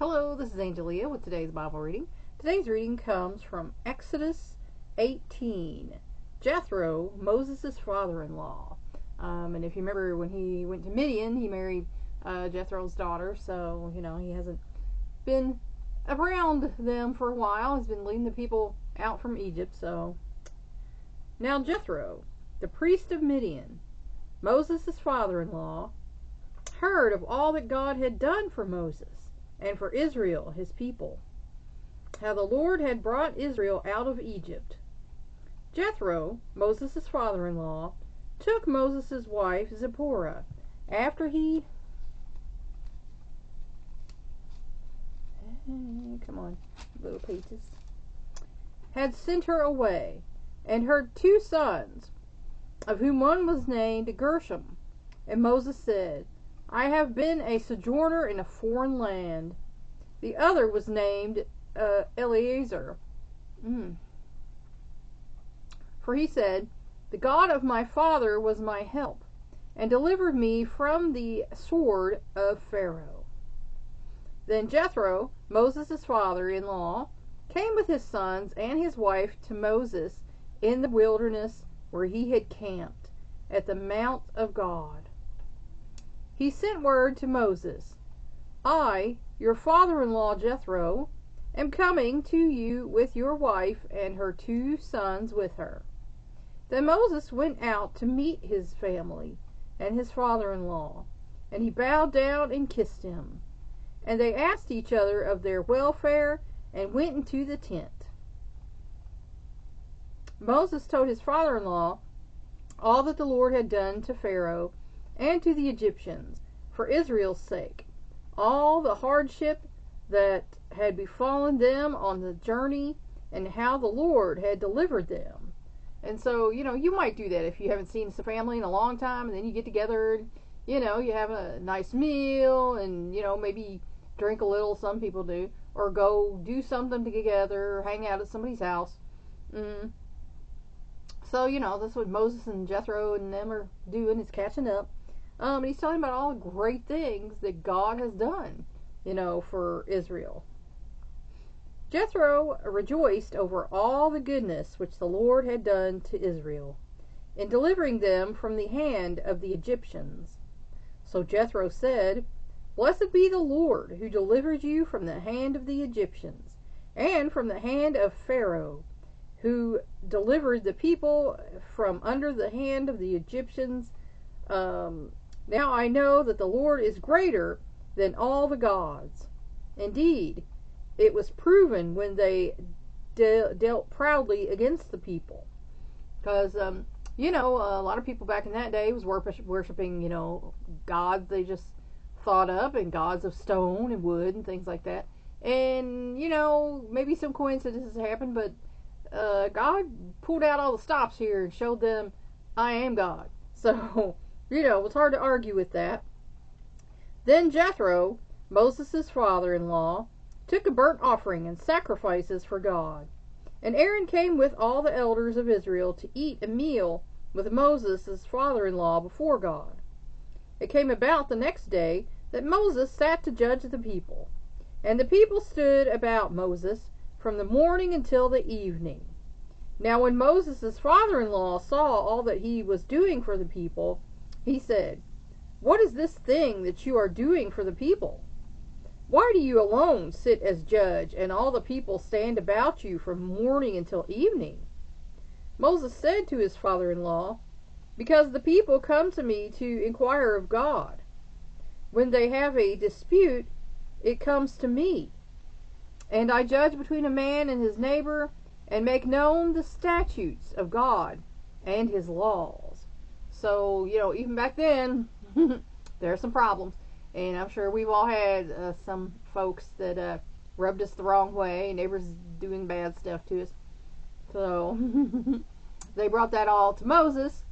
Hello, this is Angelia with today's Bible reading. Today's reading comes from Exodus 18. Jethro, Moses' father-in-law. And if you remember when he went to Midian, he married Jethro's daughter, so, he hasn't been around them for a while. He's been leading the people out from Egypt, so. Now Jethro, the priest of Midian, Moses' father-in-law, heard of all that God had done for Moses and for Israel, his people, how the Lord had brought Israel out of Egypt. Jethro, Moses' father-in-law, took Moses' wife Zipporah after he little pages had sent her away, and her 2 sons, of whom one was named Gershom. And Moses said, I have been a sojourner in a foreign land. The other was named Eleazar. For he said, the God of my father was my help, and delivered me from the sword of Pharaoh. Then Jethro, Moses' father-in-law, came with his sons and his wife to Moses in the wilderness where he had camped, at the mount of God. He sent word to Moses, I, your father-in-law Jethro, am coming to you with your wife and her 2 sons with her. Then Moses went out to meet his family and his father-in-law, and he bowed down and kissed him. And they asked each other of their welfare and went into the tent. Moses told his father-in-law all that the Lord had done to Pharaoh and to the Egyptians for Israel's sake, all the hardship that had befallen them on the journey, and how the Lord had delivered them. And so, you might do that if you haven't seen some family in a long time, and then you get together, and, you have a nice meal, and, maybe drink a little, some people do, or go do something together, or hang out at somebody's house. So, that's what Moses and Jethro and them are doing, is catching up. And he's telling about all the great things that God has done, for Israel. Jethro rejoiced over all the goodness which the Lord had done to Israel, in delivering them from the hand of the Egyptians. So Jethro said, Blessed be the Lord, who delivered you from the hand of the Egyptians, and from the hand of Pharaoh, who delivered the people from under the hand of the Egyptians. Now I know that the Lord is greater than all the gods. Indeed, it was proven when they dealt proudly against the people. Because, a lot of people back in that day was worshiping, gods they just thought up, and gods of stone and wood and things like that. And, maybe some coincidences happened, but God pulled out all the stops here and showed them, I am God. So, it was hard to argue with that. Then Jethro, Moses' father-in-law, took a burnt offering and sacrifices for God. And Aaron came with all the elders of Israel to eat a meal with Moses' father-in-law before God. It came about the next day that Moses sat to judge the people. And the people stood about Moses from the morning until the evening. Now when Moses' father-in-law saw all that he was doing for the people, he said, What is this thing that you are doing for the people? Why do you alone sit as judge, and all the people stand about you from morning until evening? Moses said to his father-in-law, Because the people come to me to inquire of God. When they have a dispute, it comes to me. And I judge between a man and his neighbor, and make known the statutes of God and his laws. So, even back then, there are some problems. And I'm sure we've all had some folks that rubbed us the wrong way, neighbors doing bad stuff to us. So, they brought that all to Moses,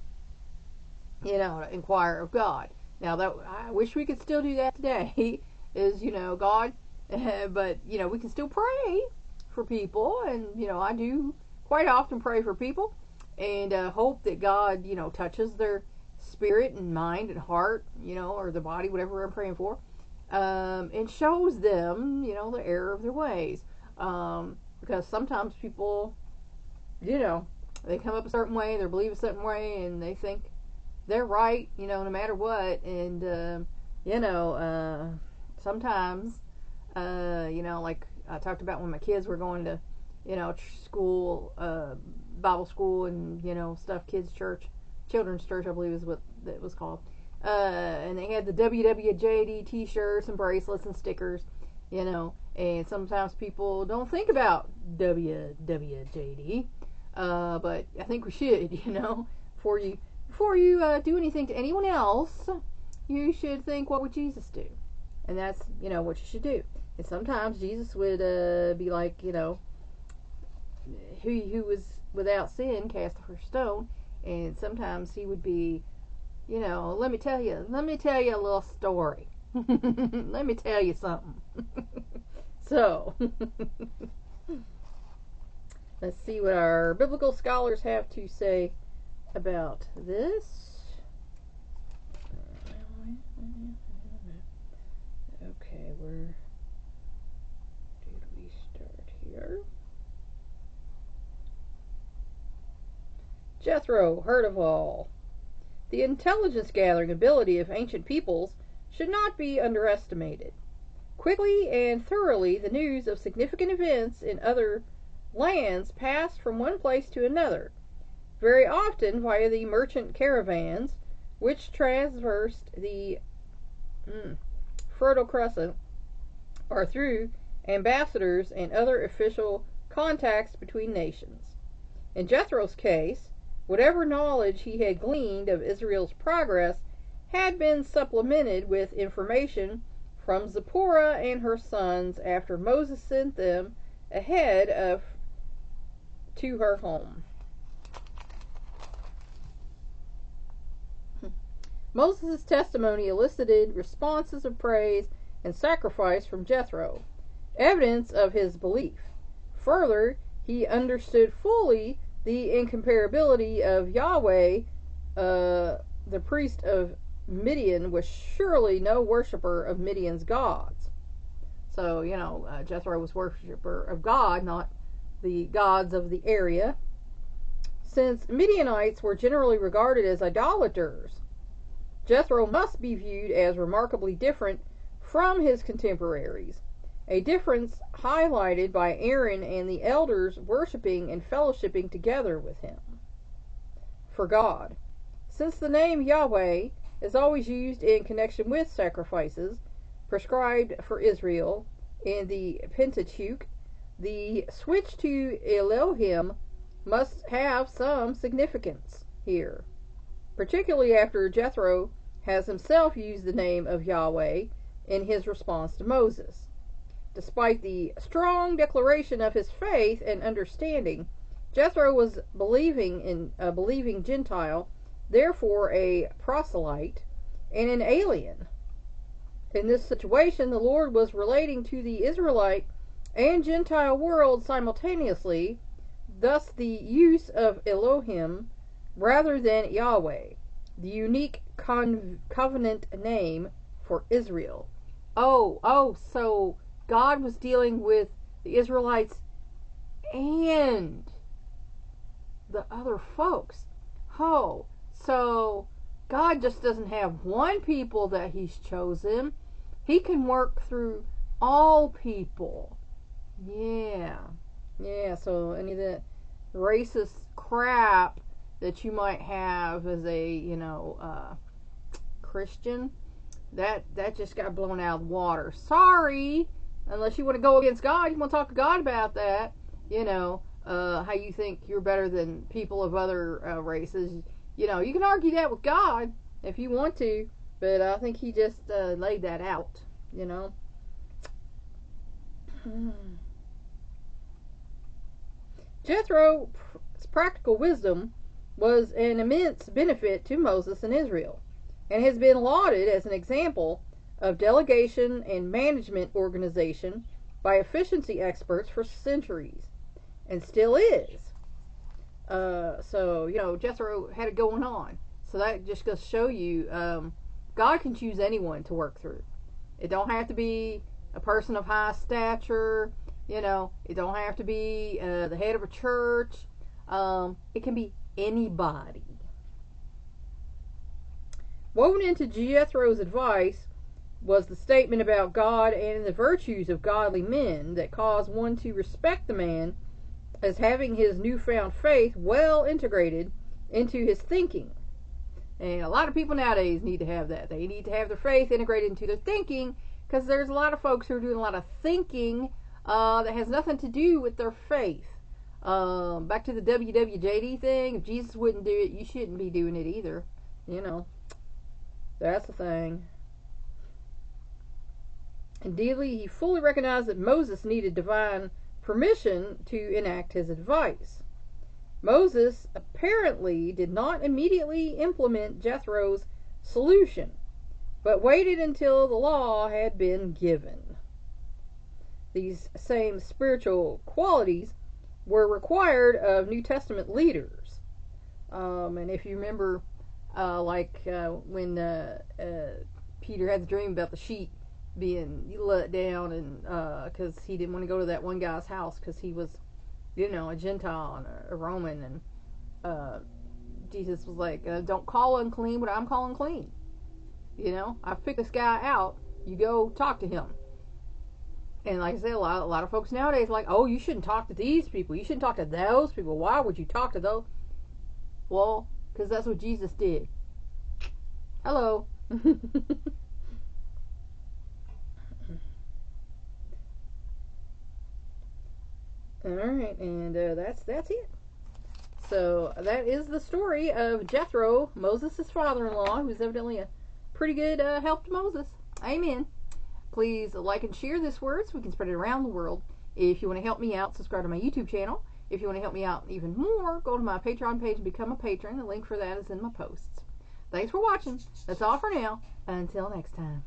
to inquire of God. Now, I wish we could still do that today, is, God, but, we can still pray for people, and, I do quite often pray for people, and hope that God, touches their spirit and mind and heart, or the body, whatever I'm praying for. and shows them, the error of their ways. Because sometimes people, they come up a certain way, they believe a certain way, and they think they're right, no matter what. And, sometimes, like I talked about when my kids were going to, school, Bible school and, stuff, children's church, I believe is what it was called. And they had the WWJD t-shirts and bracelets and stickers, and sometimes people don't think about WWJD, but I think we should, before you do anything to anyone else, you should think, what would Jesus do? And that's, what you should do. And sometimes Jesus would be like, who was without sin cast the first stone, and sometimes he would be, let me tell you a little story. Let me tell you something. So, let's see what our biblical scholars have to say about this. Okay, where did we start here? Jethro, heard of all. The intelligence-gathering ability of ancient peoples should not be underestimated. Quickly and thoroughly, the news of significant events in other lands passed from one place to another, very often via the merchant caravans, which traversed the Fertile Crescent, or through ambassadors and other official contacts between nations. In Jethro's case, whatever knowledge he had gleaned of Israel's progress had been supplemented with information from Zipporah and her sons after Moses sent them ahead to her home. Moses' testimony elicited responses of praise and sacrifice from Jethro, evidence of his belief. Further, he understood fully the incomparability of Yahweh. The priest of Midian was surely no worshiper of Midian's gods. So, Jethro was worshiper of God, not the gods of the area. Since Midianites were generally regarded as idolaters, Jethro must be viewed as remarkably different from his contemporaries, a difference highlighted by Aaron and the elders worshiping and fellowshipping together with him for God. Since the name Yahweh is always used in connection with sacrifices prescribed for Israel in the Pentateuch, the switch to Elohim must have some significance here, particularly after Jethro has himself used the name of Yahweh in his response to Moses. Despite the strong declaration of his faith and understanding, Jethro was a believing Gentile, therefore a proselyte and an alien. In this situation, the Lord was relating to the Israelite and Gentile world simultaneously, thus the use of Elohim rather than Yahweh, the unique covenant name for Israel. So God was dealing with the Israelites and the other folks. So God just doesn't have one people that he's chosen. He can work through all people. Yeah, so any of the racist crap that you might have as a, Christian, that just got blown out of the water. Sorry, unless you want to go against God, you want to talk to God about that, how you think you're better than people of other races. You can argue that with God if you want to, but I think he just laid that out, Jethro's practical wisdom was an immense benefit to Moses and Israel, and has been lauded as an example of delegation and management organization by efficiency experts for centuries, and still is. So, Jethro had it going on. So that just goes to show you, God can choose anyone to work through. It don't have to be a person of high stature. You know, it don't have to be the head of a church. It can be anybody. Woven into Jethro's advice was the statement about God and the virtues of godly men that caused one to respect the man as having his newfound faith well integrated into his thinking. And a lot of people nowadays need to have that. They need to have their faith integrated into their thinking, because there's a lot of folks who are doing a lot of thinking that has nothing to do with their faith. Back to the WWJD thing, if Jesus wouldn't do it, you shouldn't be doing it either. You know, that's the thing. Indeed, he fully recognized that Moses needed divine permission to enact his advice. Moses apparently did not immediately implement Jethro's solution, but waited until the law had been given. These same spiritual qualities were required of New Testament leaders. And if you remember, when Peter had the dream about the sheep being let down, and because he didn't want to go to that one guy's house because he was, a Gentile and a Roman, and Jesus was like, don't call unclean what I'm calling clean. I've picked this guy out. You go talk to him. And like I said, a lot of folks nowadays are like, oh, you shouldn't talk to these people. You shouldn't talk to those people. Why would you talk to those? Well, because that's what Jesus did. Hello. Alright, and that's it. So that is the story of Jethro, Moses' father-in-law, who's evidently a pretty good help to Moses. Amen. Please like and share this word so we can spread it around the world. If you want to help me out, subscribe to my YouTube channel. If you want to help me out even more, go to my Patreon page and become a patron. The link for that is in my posts. Thanks for watching. That's all for now. Until next time.